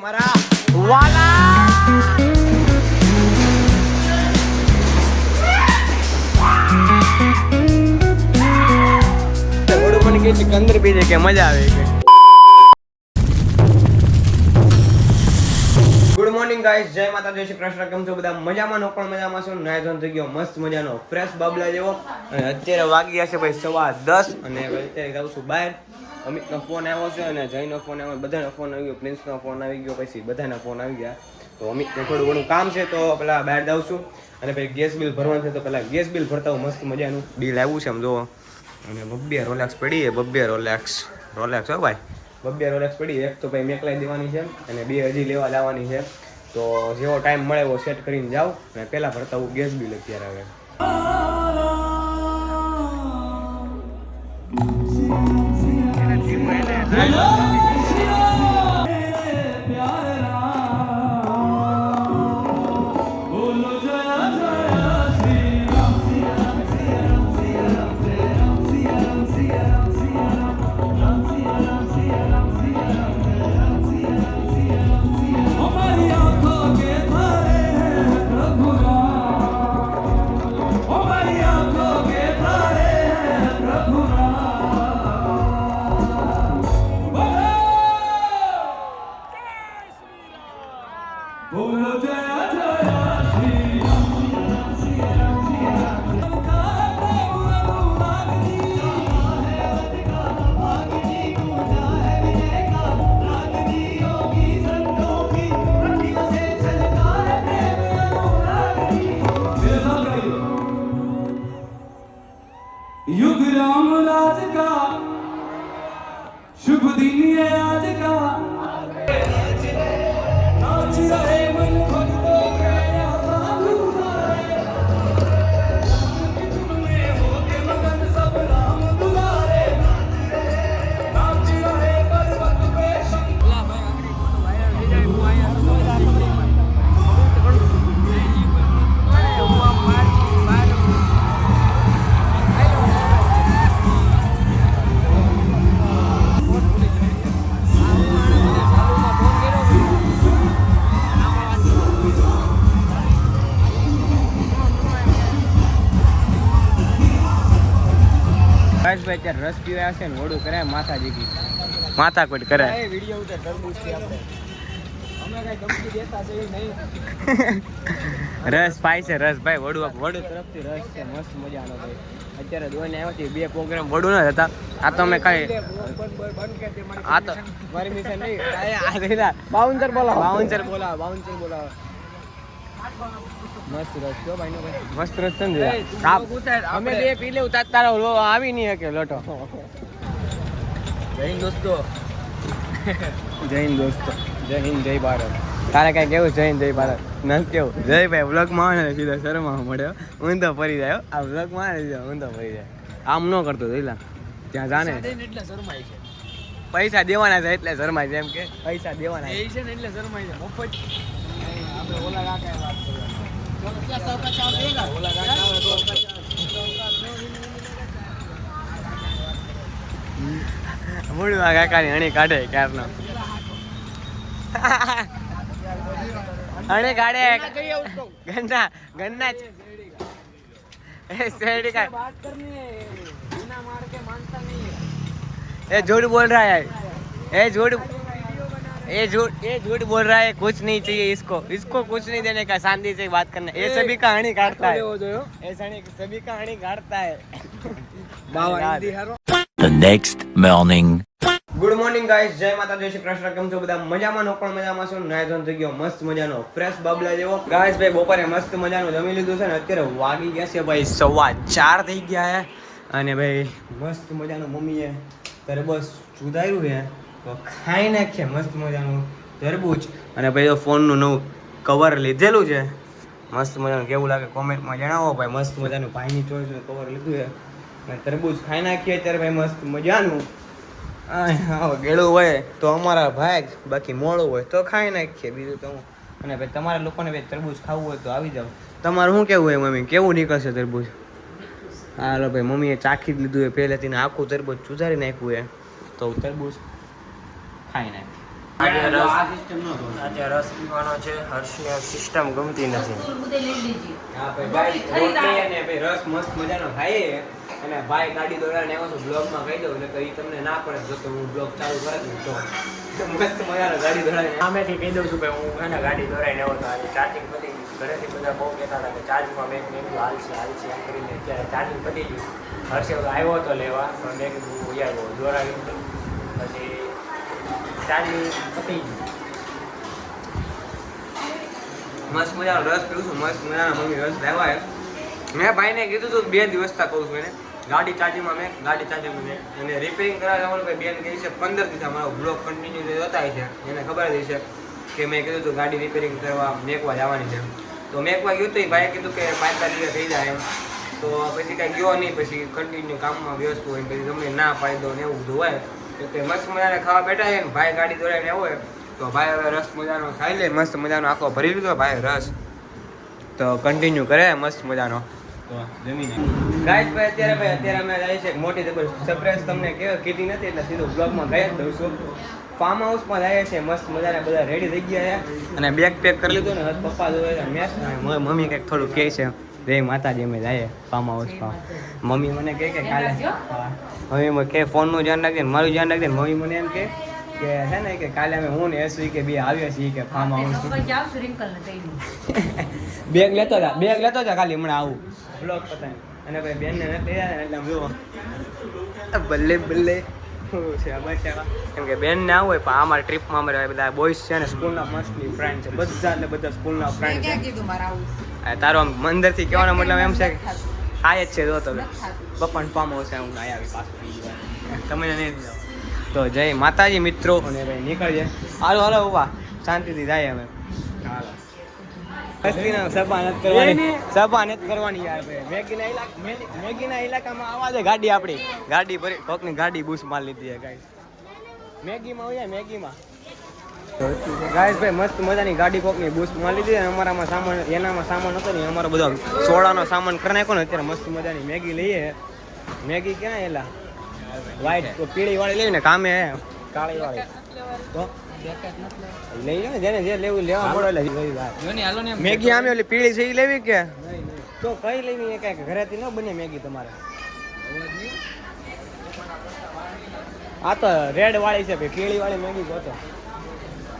મારા વાલા થોડું મને કે અંદર બીજે કે મજા આવે કે ગુડ મોર્નિંગ ગાઈસ, જય માતા, જય શ્રી કૃષ્ણ. કેમ છો બધા? મજામાં? નો પણ મજામાં છું. નાય ધોન થઈ ગયો મસ્ત મજાનો ફ્રેશ બાબલા જેવો. અને અત્યારે વાગી ગયા છે ભાઈ 10:15 અને અત્યારે જાઉં છું બહાર. અમિતનો ફોન આવ્યો છે અને જયનો ફોન આવ્યો, બધાનો ફોન આવી ગયો, પ્રિન્સનો ફોન આવી ગયો, પછી બધાના ફોન આવી ગયા. તો અમિતને થોડું ઘણું કામ છે તો પેલા બહાર જાઉં છું. અને પછી ગેસ બિલ ભરવાનું છે તો પેલા ગેસ બિલ ભરતા હું મસ્ત મજાનું બિલ આવ્યું છે આમ જોવો. અને બબ્બે રોલેક્સ પડી છે, બબ્બે રોલેક્સ હો ભાઈ, બબ્બે રોલેક્સ પડી. એક તો ભાઈ મેકલાઈ દેવાની છે અને બે હજી લેવા જવાની છે. તો જેવો ટાઈમ મળે એવો સેટ કરીને જાઉં અને પહેલાં ભરતા હું ગેસ બિલ અત્યારે હવે. युग राम राज का शुभ दिन है आज का नाच रहे मन भक्तों के साधु सारे तुमने हो के मगन सब राम दुलारे नाच रहे पर्वत पे ભાઈ અત્યારે રસ પીવા છે ને વડું કરાય માથાજી માથાકૂટ કરાય. વિડીયો ઉતાર તરબૂચ થી આપણે અમે કઈ ધમકી દેતા છે નહીં. રસ પાય છે, રસ ભાઈ વડું તરફથી રસ છે મસ્ત મજાનો ભાઈ. અત્યારે દોઈને આવ્યો છે, બે પ્રોગ્રામ વડું ના હતા. આ તો અમે કઈ આ તો મારી મિશન નહીં. બાઉન્સર બોલાવો મસ્ત રસ જો ભાઈ નો ભાઈ, મસ્ત રસ છે ને. અમે બે પી લે ઉતાર તારો આવી નહીં શકે લોટો. જય હિન્દ દોસ્તો, જય હિન્દ દોસ્તો, જય હિન્દ, જય ભારત. તારે કઈ કેવું? જય હિન્દ, જય ભારત નથી કેવું? જય ભાઈ વ્લોગમાં આવે ને સીધા શરમા મળ્યો, ઊંધો ફરી જાય. આ વ્લોગમાં આવે ને ઊંધો ફરી જાય. આમ ન કરતો જોઈલા, ત્યાં જાને એટલે શરમાય છે. પૈસા દેવાના છે એટલે શરમાય છે. એમ કે પૈસા દેવાના છે ને એટલે શરમાય છે. મફત આપણે ઓલા કાકા વાત કરીએ. મૂળવા કાકાની હણી કાઢે ક્યારનો. હણી કાઢે ગન્ના ગન્ના શેરડી का बात करनी है, बिना मार के मानता नहीं है. ये झूठ बोल रहा है, ये झूठ बोल रहा है. कुछ नहीं चाहिए इसको कुछ नहीं देने का, शांति से बात करना. ये सभी कहानी काटता है, ऐसा नहीं सभी कहानी काटता है. The next morning. Good morning guys, જય માતા, જય શ્રી કૃષ્ણ. કેમ છો બધા? મજામાં? નો પણ મજામાં છું. નાય ધોન થઈ ગયો મસ્ત મજાનો ફ્રેશ બાબલા જેવો. ગાઈસ ભાઈ બપોરે મસ્ત મજાનું જમી લીધું છે ને અત્યારે વાગી ગયા છે ભાઈ 4:15 થઈ ગયા છે. અને ભાઈ મસ્ત મજાનું મમ્મીએ તરબૂચ ચુદાયું છે તો ખાઈ નાખીએ મસ્ત મજાનું તરબૂચ. અને ભાઈ ફોનનું નવું કવર લીધેલું છે મસ્ત મજાનું. કેવું લાગે કોમેન્ટમાં જણાવો ભાઈ. મસ્ત મજાનું ભાઈની ચોઈસનું કવર લીધું છે અને તરબૂચ ખાઈ નાખીએ અત્યારે ભાઈ મસ્ત મજાનું. હા ગેળું હોય તો અમારા ભાઈ, બાકી મોડું હોય તો ખાઈ નાખીએ, બીજું તો હું. અને ભાઈ તમારા લોકોને ભાઈ તરબૂચ ખાવું હોય તો આવી જાઓ. તમારું શું કેવું હોય મમ્મી? કેવું નીકળશે તરબૂચ? હાલો ભાઈ, મમ્મીએ ચાખી જ લીધું હોય પહેલેથી ને આખું તરબૂચ સુધારી નાખ્યું હોય તો તરબૂચ ખાઈ નાખ્યું. આજે રસ આ સિસ્ટમ નો હતો. આજે રસ પીવાનો છે. હર્ષને સિસ્ટમ ગમતી નથી. હા ભાઈ રોટલી અને ભાઈ રસ મસ્ત મજાનો ખાઈએ અને ભાઈ ગાડી દોડાને આવ્યો છું બ્લોગમાં કહી દઉં એટલે એ તમને ના પડે જો કે હું બ્લોગ ચાલુ કરે તો મસ્ત મજાનો ગાડી દોડાને સામેથી કહી દઉં છું કે હું છે ને ગાડી દોરાઈને આવ્યો હતો. આજે ચાર્જિંગ પતી ગયું. ઘરેથી બધા બહુ કહેતા હતા કે ચાર્જમાં મેં કીધું હાલશે એમ કરીને અત્યારે ચાર્જિંગ પતી ગયું. હર્ષે આવ્યો હતો લેવા પણ મેં કીધું હું આવ્યો દોરાવી દીધું. પછી ચાર્જિંગ પતી ગયું. મસ્ત મજાનો રસ પીવું છું મસ્ત મજાનો મમ્મી રસ લેવાય મેં ભાઈને કીધું હતું 2 દિવસથી કહું છું એને ગાડી ચાર્જિંગમાં મેં અને રિપેરિંગ કરાવવા જવાનું ભાઈ બેન કહે છે 15 દિવસ અમારો બ્લોગ કન્ટિન્યુ જોતા છે એને ખબર જ છે કે મેં કીધું હતું ગાડી રિપેરિંગ કરવા મેકવા જવાની છે તો મેકવા ગયું તો એ ભાઈએ કીધું કે 5 દિવસ થઈ જાય એમ તો પછી કાંઈ ગયો નહીં પછી કન્ટિન્યુ કામમાં વ્યસ્ત હોય પછી તમને ના પાડી દો ને એવું બધું હોય તો તે મસ્ત મજાને ખાવા બેઠા છે ને ભાઈ ગાડી દોડાઈને આવ્યો તો ભાઈ હવે રસ મજાનો ખાઈ લે મસ્ત મજાનો આખો ભરી લીધો ભાઈ રસ તો કન્ટિન્યુ કરે મસ્ત મજાનો તો જમીને ગાઈસ ભાઈ અત્યારે અમે જાય છે એક મોટી સરપ્રાઈઝ તમને કીધી નથી એટલે સીધું બ્લોગમાં ગયા જ દઉં છું ફાર્મ હાઉસમાં જાય છે મસ્ત મજાના બધા રેડી થઈ ગયા છે અને બેગ પેક કરી લીધું ને પપ્પા જોવે મેચ મમ્મી કંઈક થોડું કહે છે જય માતાજી અમે જઈએ ફાર્મ હાઉસમાં મમ્મી મને કહે કે કાલે મમ્મી મને કહે ફોનનું ધ્યાન રાખજે ને મારું ધ્યાન રાખજે ને મમ્મી મને એમ કે છે ને કે કાલે અમે હું ને એસવી કે બે આવ્યા છીએ કે ફાર્મ હાઉસ બેગ લેતો જા ખાલી હમણાં આવું બ્લોગ પતાય અને ભાઈ બેનને નથી જાય એટલે આમ જુઓ બલ્લે બલ્લે છે બસ કેમ કે બેન ને આવું હોય પણ અમારા ટ્રીપમાં અમારે બધા બોಯ್સ છે ને સ્કૂલના મસ્તની ફ્રેન્ડ છે બધા એટલે બધા સ્કૂલના ફ્રેન્ડ છે તારો આમ અંદરથી કહેવાનો મતલબ એમ છે કે આય જ છે જો તો પપ્પાને ફાર્મ હાઉસ હું આયા આવી પાછું તમે નહીં તો જય માતાજી મિત્રો અને ભાઈ નીકળજે હાલો ઉભા શાંતિથી જાય અમે હાલો સભા નથી કરવાની યાર ભાઈ મેગીના ઇલાકામાં આવા દે ગાડી આપણી ગાડી ભરી કોકની ગાડી બૂસ માર લીધી છે ગાઈસ મેગીમાં હોય મેગીમાં ગાઈસ ભાઈ મસ્ત મજાની ગાડી કોકની બૂસ માર લીધી અને અમારામાં સામાન એનામાં સામાન હતો ને અમારો બધો સોડાનો સામાન કરી નાખ્યો ને અત્યારે મસ્ત મજાની મેગી લઈએ મેગી ક્યાં એલા વ્હાઈટ પીળી વાળી લેવી ને કામે કાળી વાળી તો લઈ લો ને જેને જે લેવું લેવા પડે એટલે મેગી આમે ઓલી પીળી છે એ લેવી કે તો કઈ લેવી કઈ ઘરેથી ન બને મેગી તમારે આ તો રેડ વાળી છે ભાઈ પીળી વાળી મેગી ગોતો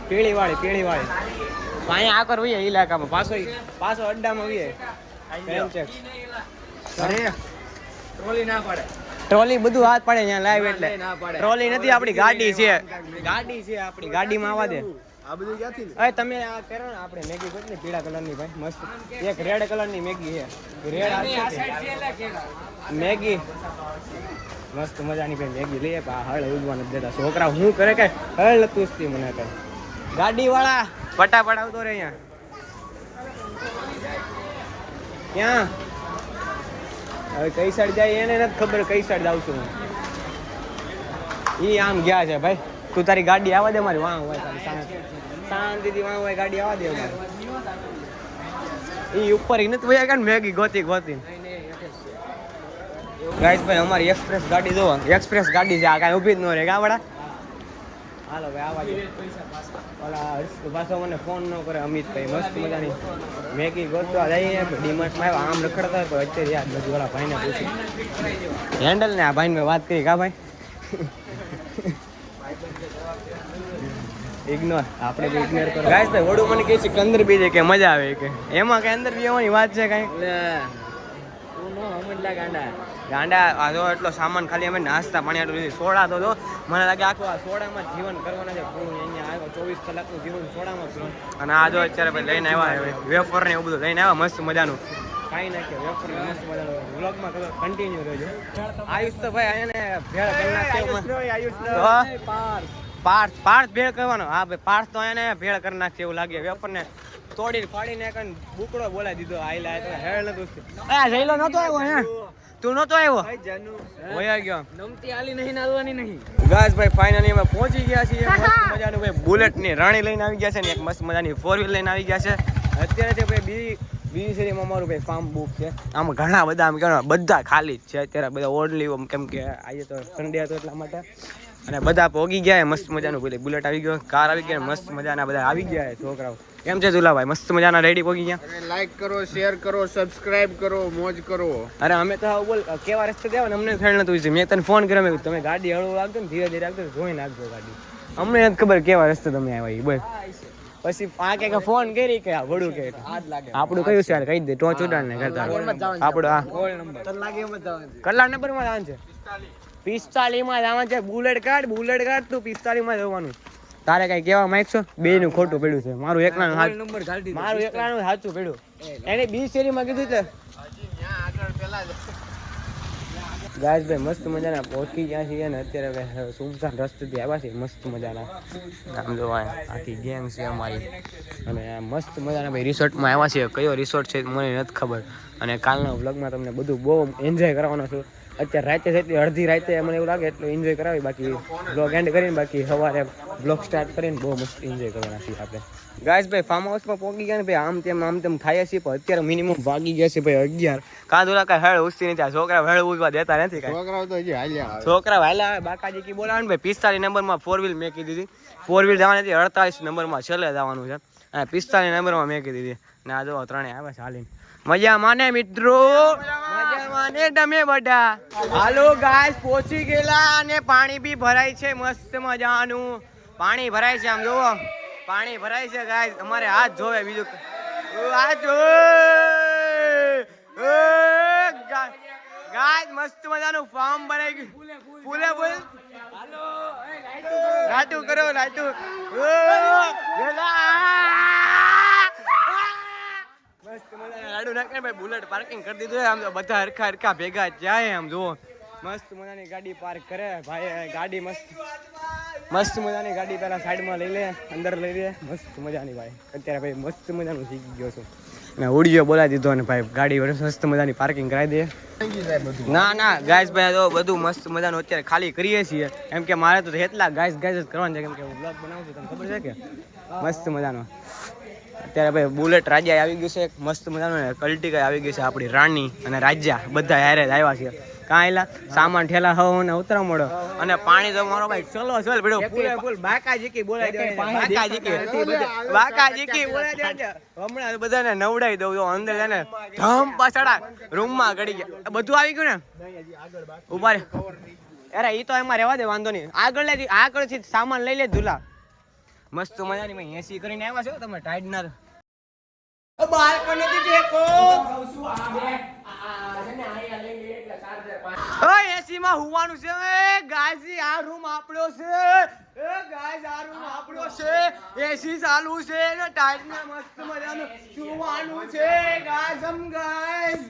પીળી વાળી અહીંયા આકર હોય ઇલાકામાં પાછો અડ્ડામાં હોય ટ્રોલી બધું હાથ પડે ત્યાં લાઈવ એટલે ટ્રોલી નથી આપણી ગાડી છે આપણી ગાડીમાં આવવા દે આ બધું ક્યાંથી અરે તમે આ કરો ને આપણે મેગી કેટલી પીળા કલરની ભાઈ મસ્ત એક રેડ કલરની મેગી છે રેડ મેગી મસ્ત મજાની ભાઈ મેગી લઈએ હળ ઉજવા નથી દેતા છોકરા હું કરે કે હળ નતું ઉસતી મને કઈ ગાડી વાળા ફટાફટ આવતો રે અહીંયા ક્યાં હવે કઈ સાઈડ જાય એને નથી ખબર કઈ સાઈડ જાઉં છું ઈ આમ ગયા છે ભાઈ તું તારી ગાડી આવવા દે મારી વાં હોય તારી શાંતિથી વાં હોય ગાડી આવવા દે અમારી ઈ ઉપર નથી વયા ગયા ને મેગી ગોતી ગાઈસ ભાઈ અમારી એક્સપ્રેસ ગાડી જોવો એક્સપ્રેસ ગાડી છે આ કાંઈ ઊભી જ ન રહે ગા વડા હાલો ભાઈ આવા દે ઓલા પાછો મને ફોન ન કરે અમિતભાઈ મસ્ત મજાની મેગી ગોતવા જઈએ ડીમાર્ટમાં આવ્યા આમ રખડતા પણ અત્યારે યાદ નથી ઓલા ભાઈને પૂછ્યું હેન્ડલ ને આ ભાઈને મેં વાત કરી કા ભાઈ ઇગ્નોર આપણે બી ઇગ્નોર કરો ગાઈસ ભાઈ વડું મને કહે છે કે અંદર બી કે મજા આવે કે એમાં કઈ અંદર બેવાની વાત છે કઈ ગાંડા આ જો એટલો સામાન ખાલી અમે નાસ્તા પાણી આટલું લીધી સોડા તો જો મને લાગે આખું આ સોડામાં જીવન કરવાના છે પૂરું અહીંયા આવ્યો 24 કલાકનું જીવન સોડામાં પીવું અને આ જો અત્યારે ભાઈ લઈને આવ્યા વેફર ને એવું બધું લઈને આવ્યા મસ્ત મજાનું ખાઈ નાખ્યો વેફર મસ્ત મજાનું વ્લોગમાં કન્ટિન્યુ રહેજો આયુષ તો ભાઈ એને ભેળ કરી નાખ્યો પાર્થ ભેળ કરવાનો હા ભાઈ પાર્થ તો એને ભેળ કરી નાખશે એવું લાગે વેફર ને તોડીને ફાડીને કઈ બુકડો બોલાવી દીધો આઈલા તો હેળ નતો જઈલો નતો આવ્યો હે તું નતો આવ્યો હોય ગયો નમતી આલી નહીં નાલવાની નહીં ગાઈસ ભાઈ ફાઇનલી અમે પહોંચી ગયા છીએ મસ્ત મજાનું ભાઈ બુલેટ ની રાણી લઈને આવી ગયા છે ને એક મસ્ત મજાની 4 વ્હીલ લઈને આવી ગયા છે અત્યારે તે ભાઈ બીજી શેરીમાં અમારું ભાઈ ફાર્મ બુક છે આમાં ઘણા બધા આમ કહેવાય બધા ખાલી જ છે અત્યારે બધા ઓનલી કેમ કે આજે તો સન્ડે હતો એટલા માટે અને બધા પોગી ગયા મસ્ત મજાનું પેલી બુલેટ આવી ગયો કાર આવી ગઈ મસ્ત મજાના બધા આવી ગયા છોકરાઓ કેમ છે દુલાભાઈ મસ્ત મજાના રેડી પોગી ગયા લાઈક કરો શેર કરો સબસ્ક્રાઇબ કરો મોજ કરો અરે અમે તો બોલ કેવા રસ્તે દેવા અમને ખેડ નતું મેં તને ફોન કર્યો મેં કીધું તમે ગાડી હળવું રાખજો ને ધીરે ધીરે રાખજો જોઈ નાખજો ગાડી અમને નથી ખબર કેવા રસ્તે તમે આવ્યા બસ પછી આ કે ફોન કરી કે વડું કે આપણું કયું છે કહી દે ટોચ ઉડાડ ને કરતા આપણું આ કલાક નંબર માં જવાનું છે 45 માં જવાનું છે બુલેટ કાઢ તું 45 માં જવાનું તારે કઈ કેવા માંગશો બે નું ખોટું પડ્યું છે મારું એકલાનું સાચું પડ્યું એને બી શેરી માં કીધું છે ગાઈસ ભાઈ મસ્ત મજાના પહોંચી ગયા છીએ ને અત્યારે સુમસાન રસ્તેથી આવ્યા છે મસ્ત મજાના આમ જો આખી ગેંગ છે અમારી અને મસ્ત મજાના ભાઈ રિસોર્ટમાં આવ્યા છે કયો રિસોર્ટ છે મને નથી ખબર અને કાલના વ્લોગમાં તમને બધું બહુ એન્જોય કરવાનો છું અત્યારે રાતે થતી અડધી રાતે મને એવું લાગે એટલું એન્જોય કરાવી બાકી વ્લોગ એન્ડ કરીને બાકી સવારે વ્લોગ સ્ટાર્ટ કરીને બહુ મસ્ત એન્જોય કરવાના છીએ આપણે ગાઈસ ભાઈ ફાર્મ હાઉસમાં પહોંચી ગયા ને ભાઈ આમ તેમ થાય છે પણ અત્યારે મિનિમમ વાગી ગયા છે ભાઈ 11 કાંદોલા કાંઈ હેળ ઉસતી નથી આ છોકરા હેળ ઉસવા દેતા નથી છોકરાઓ તો હજી હાલ્યા છોકરા વહેલા બાકાજી કી બોલાવે ને ભાઈ 45 નંબરમાં 4 વ્હીલ મેં કીધી હતી 4 વ્હીલ જવાની હતી 48 નંબરમાં છેલ્લે જવાનું છે અને 45 નંબરમાં મેં કીધી હતી ને આ જો ત્રણે આવે છે હાલીને મજા માને મિત્રો મજા માને તમે બધા હાલો ગાઈસ પહોંચી ગયેલા અને પાણી બી ભરાય છે મસ્ત મજાનું પાણી ભરાય છે આમ જોવો પાણી ભરાય છે ગાઈસ અમારે હાથ જોવે બીજું હાથ જોવે ગાઈસ મસ્ત મજાનું ફાર્મ બનાવી ગયું ફૂલે ફૂલ લાટુ કરો લાટુ મસ્ત મજાના લાડુ નાખે ભાઈ બુલેટ પાર્કિંગ કરી દીધું આમ તો બધા હરખા હરખા ભેગા જાય આમ જુઓ મસ્ત મજાની ગાડી પાર્ક કરે ભાઈ ગાડી મસ્ત મજાની ગાડી પહેલા સાઈડમાં લઈ લે અંદર લઈ લે મસ્ત મજાની ભાઈ અત્યારે ભાઈ મસ્ત મજાનું શીખી ગયો છું અને ઓડિયો બોલાવી દીધો અને ભાઈ ગાડી મસ્ત મજાની પાર્કિંગ કરાવી દે ના ગાઈસ ભાઈ તો બધું મસ્ત મજાનું અત્યારે ખાલી કરીએ છીએ એમ કે મારે તો એટલા ગાઈસ જ કરવાનું છે કેમ કે હું બ્લોગ બનાવું છું તમને ખબર છે કે મસ્ત મજાનો અત્યારે ભાઈ બુલેટ રાજા આવી ગયું છે મસ્ત મજાનું કલ્ટિકા આવી ગયું છે આપણી રાણી અને રાજા બધા હારે જ આવ્યા છે કાં એલા સામાન ઠેલા હવ ને ઉતરા મળો અને પાણી તો મારો ભાઈ ચલો ચલ ભેડો ફૂલ બાકાજી બોલાઈ દે બાકાજી બોલાઈ દે હમણાં બધાને નવડાવી દઉં તો અંદર છે ને ધમ પાછડા રૂમમાં ગડી ગયા બધું આવી ગયું ને ઉભા રે અરે ઈ તો એમાં રહેવા દે વાંધો નહીં આગળથી સામાન લઈ લે ધુલા મસ્ત મજાની મેં એસી કરીને આવ્યા છો તમે ટાઈડ ના બાલ્કની થી ટેકો એસી માં હુવાનું છે ગાઈસ આ રૂમ આપણો છે ગાઈસ આ રૂમ આપણો છે એસી ચાલુ છે ને ટાઈડ ને મસ્ત મજાનું સુવાનું છે ગાઈસ ગાઈસ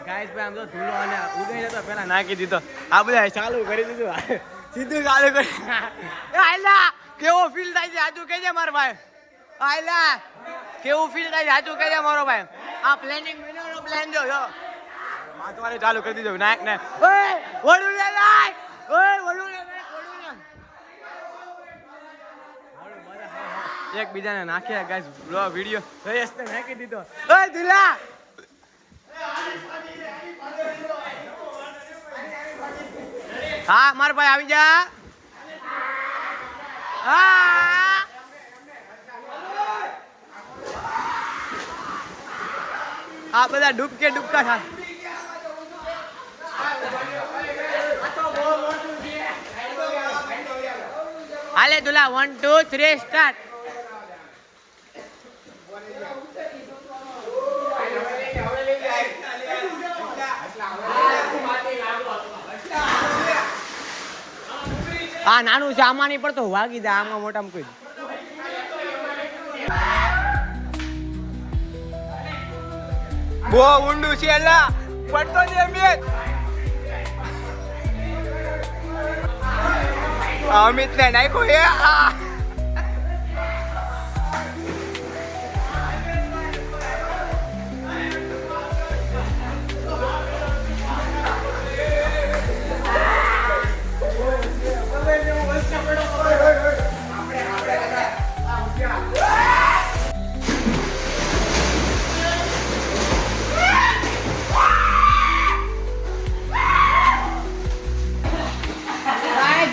ભાઈ આમ તો ધૂલો અને ઉગઈ જતો પેલા નાખી દીધો આ બધા ચાલુ કરી દીધું સીધું ચાલુ કરી આયલા કેવો ફીલ થાય છે આજુ કહેજે મારો ભાઈ આયલા કેવું ફીલ થાય છે આજુ કહેજે મારો ભાઈ આ પ્લાનિંગ વિનોનો પ્લાન જો માથવારે ચાલુ કરી દીધો નાયક ને ઓય વડું લે લાય ઓય વડું લે એક બીજાને નાખ્યા ગાઈસ બ્લો વિડિયો રેસ ને નાખી દીધો ઓય દિલા હા માર ભાઈ આવી જા આ બધા ડૂબકા થાય હાલે દુલા 1 2 3 સ્ટાર્ટ આ નાનું છે આમાં નહીં પડતો વાગી જાય આમાં મોટામાં કોઈ બહુ ઊંડું છે એલા પડતો જ અમિત અમિત ને નાખ્યો એ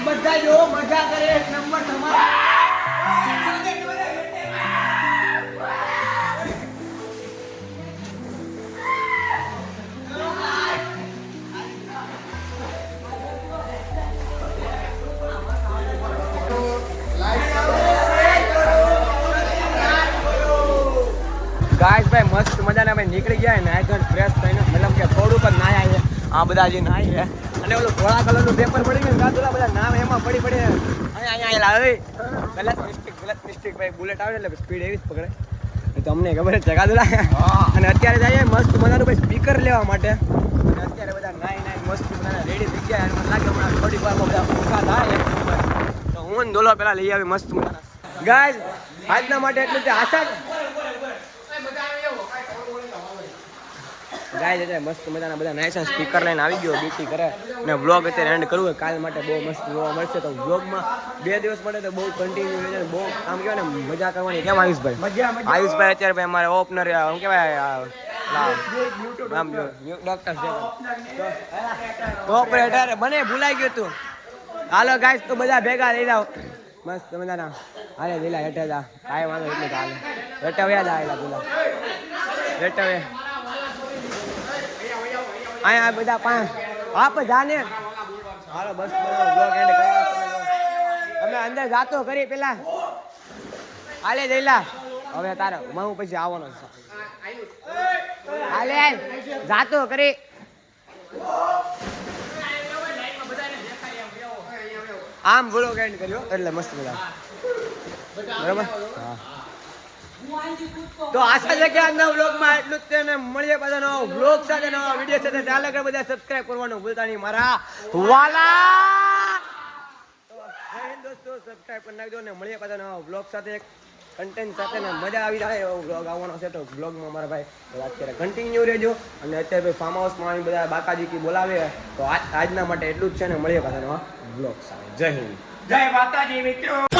બધા જો ગાઈસ ભાઈ મસ્ત મજાના ભાઈ નીકળી ગયા નાઈ ધોઈને ફ્રેશ થઈને મતલબ કે થોડુંક જ નાયા છે આ બધા જે નાઈ છે અને ઓલું ધોળા કલરનું પેપર પડી ગયું ગાદુલા બધા નામ એમાં પડી અહીંયા આવેલા ગલત મિસ્ટેક ભાઈ બુલેટ આવે એટલે સ્પીડ એવી જ પકડે એ તો અમને ખબર જ છે ગાદુલા અને અત્યારે જઈએ મસ્ત મજાનું ભાઈ સ્પીકર લેવા માટે અને અત્યારે બધા નાઈ મસ્ત મજાના રેડી થઈ ગયા અને મને લાગે હમણાં થોડીક વારમાં બધા ભૂખા થાય તો હું ને દોલો પેલા લઈ આવી મસ્ત મજાના ગાઈસ આજના માટે એટલું તે આશા ગાઈસ એટલે મસ્ત મજાના બધા નાઈસ સ્પીકર લઈને આવી ગયો બીટી કરે અને વ્લોગ અત્યારે એન્ડ કરવું કાલ માટે બહુ મસ્ત જોવા મળશે તો વ્લોગમાં 2 દિવસ માટે તો બહુ કન્ટિન્યુ રહે બહુ આમ કહેવાય ને મજા કરવાની કેમ આયુષભાઈ આયુષભાઈ અત્યારે ભાઈ અમારે ઓપનર આમ કહેવાય ડોક્ટર ઓપરેટર મને ભૂલાઈ ગયું તું હાલો ગાઈસ તો બધા ભેગા થઈ જાઓ મસ્ત મજાના હાલે દિલા હેઠે જા કાંઈ વાંધો એટલું તો હાલે હેઠે વ્યા જા આવેલા પેલા હેઠે વે અહીંયા બધા પાંચ આપ જાને હાલો બસ બ્લોગ એન્ડ કરવા અમે અંદર જાતો કરી પેલા હાલે જઈલા હવે તારે હું પછી આવવાનો છે હાલે જાતો કરી આમ બ્લોગ એન્ડ કર્યો એટલે મસ્ત બધા બરાબર હા તો આશા છે કે આજના વ્લોગમાં એટલું જ છે ને મળીએ બધા નવા વ્લોગ સાથે નવા વિડીયો સાથે ચાલે કે બધા સબસ્ક્રાઇબ કરવાનું ભૂલતા નહીં મારા વાલા તો જય હિન્દ દોસ્તો સબસ્ક્રાઇબ કરી નાખજો ને મળીએ બધા નવા વ્લોગ સાથે કન્ટેન્ટ સાથે ને મજા આવી જાય એવો વ્લોગ આવવાનો છે તો વ્લોગમાં મારા ભાઈ અત્યારે કન્ટિન્યુ રહેજો અને અત્યારે ભાઈ ફાર્મ હાઉસમાં આવી બધા બાકાજી કી બોલાવે તો આજના માટે એટલું જ છે ને મળીએ પાછા નવા વ્લોગ સાથે જય હિન્દ જય માતાજી મિત્રો.